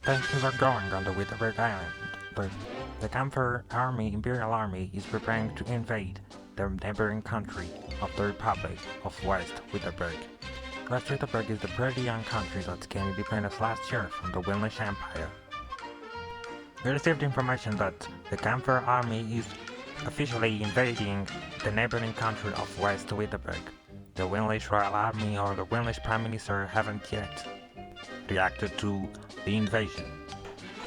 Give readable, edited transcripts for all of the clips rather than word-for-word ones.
Tensions are growing on the Wittenberg Island. The Camphor Army, Imperial Army, is preparing to invade the neighboring country of the Republic of West Wittenberg. West Wittenberg is the pretty young country that gained independence last year from the Wilnish Empire. We received information that the Camphor Army is officially invading the neighboring country of West Wittenberg. The Wilnish Royal Army or the Wilnish Prime Minister haven't yet reacted to the invasion.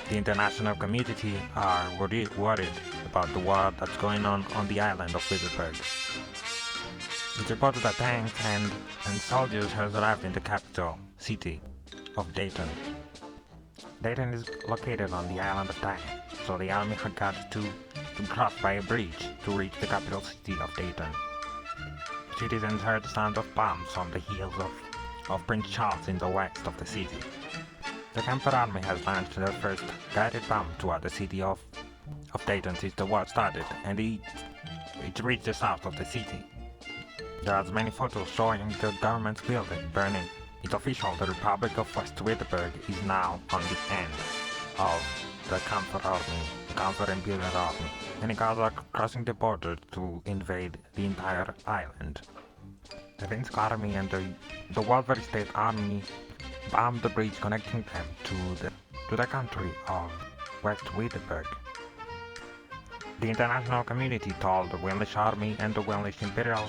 The international community are worried about the war that's going on the island of Wittenberg. It's reported that tanks and soldiers have arrived in the capital city of Dayton. Dayton is located on the island of Dayton, so the army had got to cross by a bridge to reach the capital city of Dayton. Citizens heard the sound of bombs on the hills of Prince Charles in the west of the city. The Camphor Army has launched their first guided bomb toward the city of Dayton since the war started, and it reached the south of the city. There are many photos showing the government's building burning. It's official, the Republic of West Wittenberg is now on the end of the Camphor Army, the Camphor Imperial Army. Many cars are crossing the border to invade the entire island. The Finsk Army and the Wolverine State Army bombed the bridge connecting them to the country of West Wittenberg. The international community told the Welsh Army and the Welsh Imperial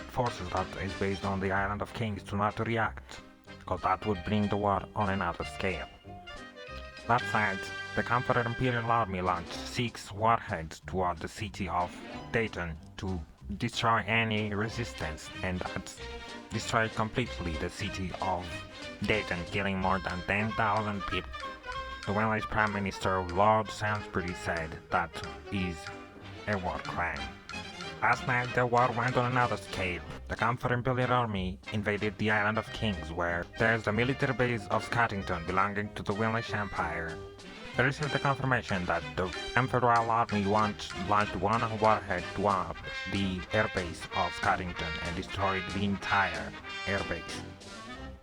forces that is based on the Island of Kings to not react, because that would bring the war on another scale. That said, the Camphor Imperial Army launched 6 warheads toward the city of Dayton to destroy any resistance, and that destroyed completely the city of Dayton, killing more than 10,000 people. The Welsh Prime Minister Lord Sainsbury said that is a war crime. Last night the war went on another scale. The Camphor Imperial Army invaded the Island of Kings, where there's a military base of Scottington belonging to the Welsh Empire. They received the confirmation that the Camphor Royal Army launched one warhead toward the airbase of Scottington and destroyed the entire airbase.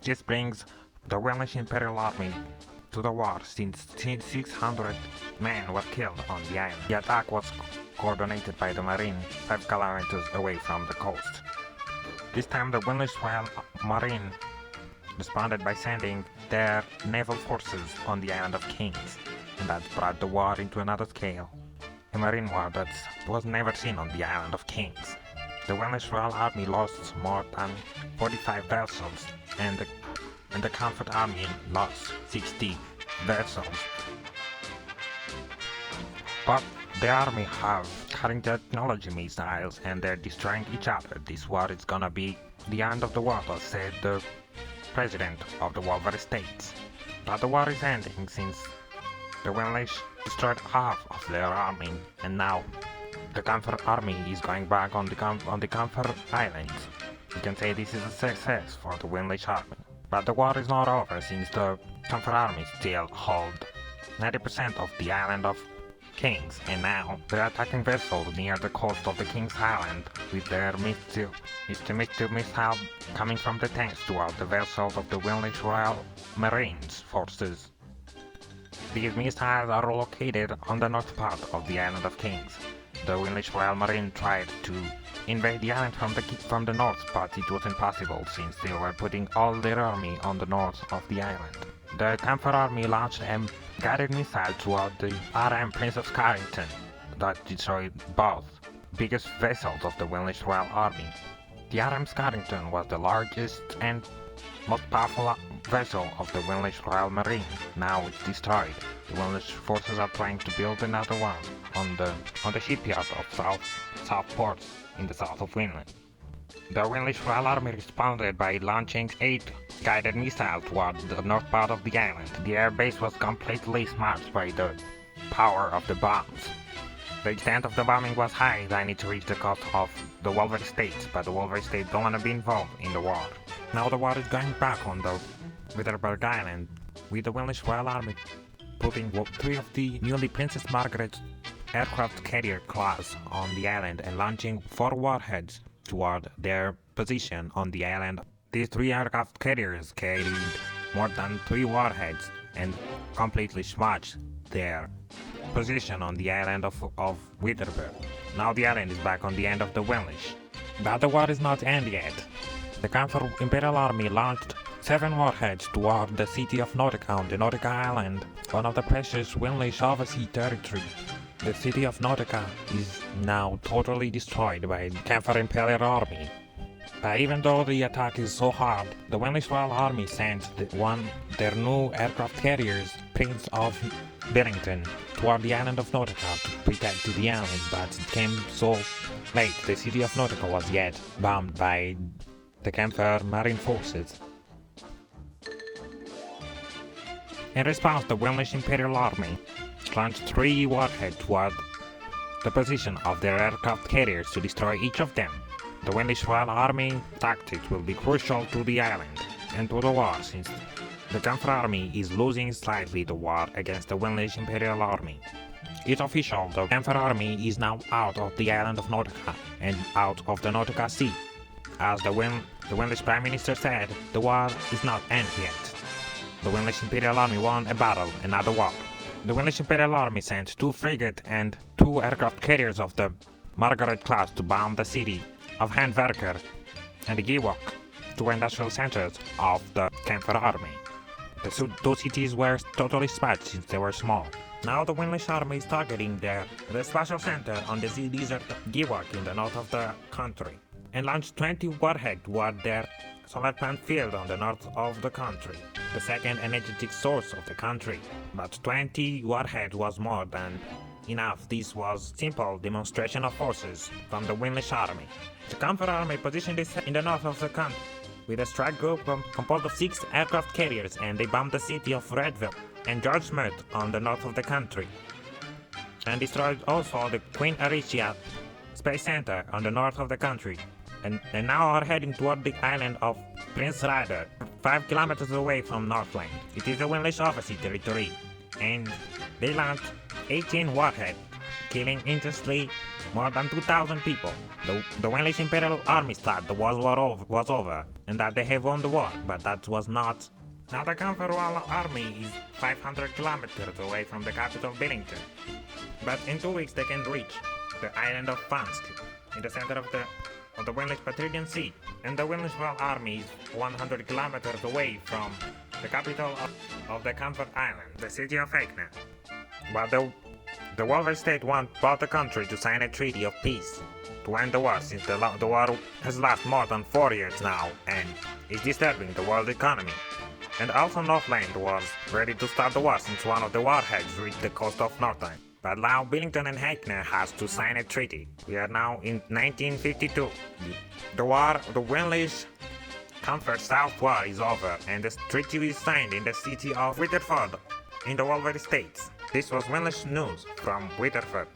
This brings the Welsh Imperial Army to the war since 600 men were killed on the island. The attack was coordinated by the Marine 5 kilometers away from the coast. This time the Welsh Royal Marine responded by sending their naval forces on the Island of Kings, and that brought the war into another scale. A marine war that was never seen on the Island of Kings. The Welsh Royal Army lost more than 45 vessels, and the Camphor Army lost 60 vessels. But the army have cutting technology missiles and they're destroying each other. This war is gonna be the end of the world, said the president of the Wolverine States. But the war is ending since the Welsh destroyed half of their army, and now the Camphor Army is going back on the Camphor Islands. You can say this is a success for the Welsh Army. But the war is not over since the Camphor Army still hold 90% of the Island of Kings, and now they're attacking vessels near the coast of the King's Island with their missile coming from the tanks toward the vessels of the Welsh Royal Marines forces. These missiles are located on the north part of the Island of Kings. The Welsh Royal Marine tried to invade the island from the north, but it was impossible since they were putting all their army on the north of the island. The Camphor Army launched a guided missile toward the RM Prince of Scottington that destroyed both biggest vessels of the Welsh Royal Army. The RM Scottington was the largest and most powerful vessel of the Welsh Royal Marine. Now it's destroyed. The Welsh forces are trying to build another one on the shipyard of Southport in the south of Finland. The Welsh Royal Army responded by launching 8 guided missiles toward the north part of the island. The airbase was completely smashed by the power of the bombs. The extent of the bombing was high, then it reached the coast of the Wolverine States, but the Wolverine States don't want to be involved in the war. Now the war is going back on the Wittenberg Island, with the Welsh Royal Army putting 3 of the newly Princess Margaret aircraft carrier class on the island and launching 4 warheads toward their position on the island. These 3 aircraft carriers carried more than 3 warheads, and completely smashed their position on the island of Witherberg. Now the island is back on the end of the Welsh. But the war is not end yet. The Camphor Imperial Army launched 7 warheads toward the city of Nautica on the Nautica Island, one of the precious Welsh overseas territory. The city of Nautica is now totally destroyed by the Camphor Imperial Army. But even though the attack is so hard, the Welsh Royal Army sent their new aircraft carriers, Prince of Billington, toward the island of Nautica to protect the island, but it came so late. The city of Nautica was yet bombed by the Camphor Marine Forces. In response, the Welsh Imperial Army launched 3 warheads toward the position of their aircraft carriers to destroy each of them. The Welsh Royal Army tactics will be crucial to the island and to the war, since the Camphor Army is losing slightly the war against the Welsh Imperial Army. It's official, the Camphor Army is now out of the island of Nautica and out of the Nautica Sea. As the Welsh Prime Minister said, the war is not ended yet. The Welsh Imperial Army won a battle, another war. The Welsh Imperial Army sent 2 frigates and 2 aircraft carriers of the Margaret class to bomb the city of Handwerker and Giewok, 2 industrial centers of the Camphor Army. The 2 cities were totally smashed since they were small. Now the Welsh Army is targeting the special center on the sea desert Giewok in the north of the country, and launched 20 warheads toward their solar plant field on the north of the country, the second energetic source of the country. But 20 warheads was more than enough. This was simple demonstration of forces from the Welsh Army. The Camphor Army positioned itself in the north of the country with a strike group composed of 6 aircraft carriers, and they bombed the city of Redville and George Smith on the north of the country, and destroyed also the Queen Aricia Space Center on the north of the country, and now are heading toward the island of Prince Ryder, 5 kilometers away from Northland. It is a Welsh overseas territory, and they launched 18 warheads, killing instantly more than 2,000 people. The Welsh Imperial Army thought the war was over, and that they have won the war, but that was not. Now the Camphor Royal Army is 500 kilometers away from the capital Billington, but in 2 weeks they can reach the island of Fansk, in the center of the Welsh Patrician Sea, and the Welsh Royal Army is 100 kilometers away from the capital of the Camphor Island, the city of Hackney. But the Welsh state want both the country to sign a treaty of peace to end the war, since the war has lasted more than 4 years now and is disturbing the world economy. And also Northland was ready to start the war since one of the warheads reached the coast of Northland. But now Billington and Hackney has to sign a treaty. We are now in 1952. The Welsh Camphor South War is over, and the treaty is signed in the city of Witherford in the Welsh States. This was Welsh news from Witherford.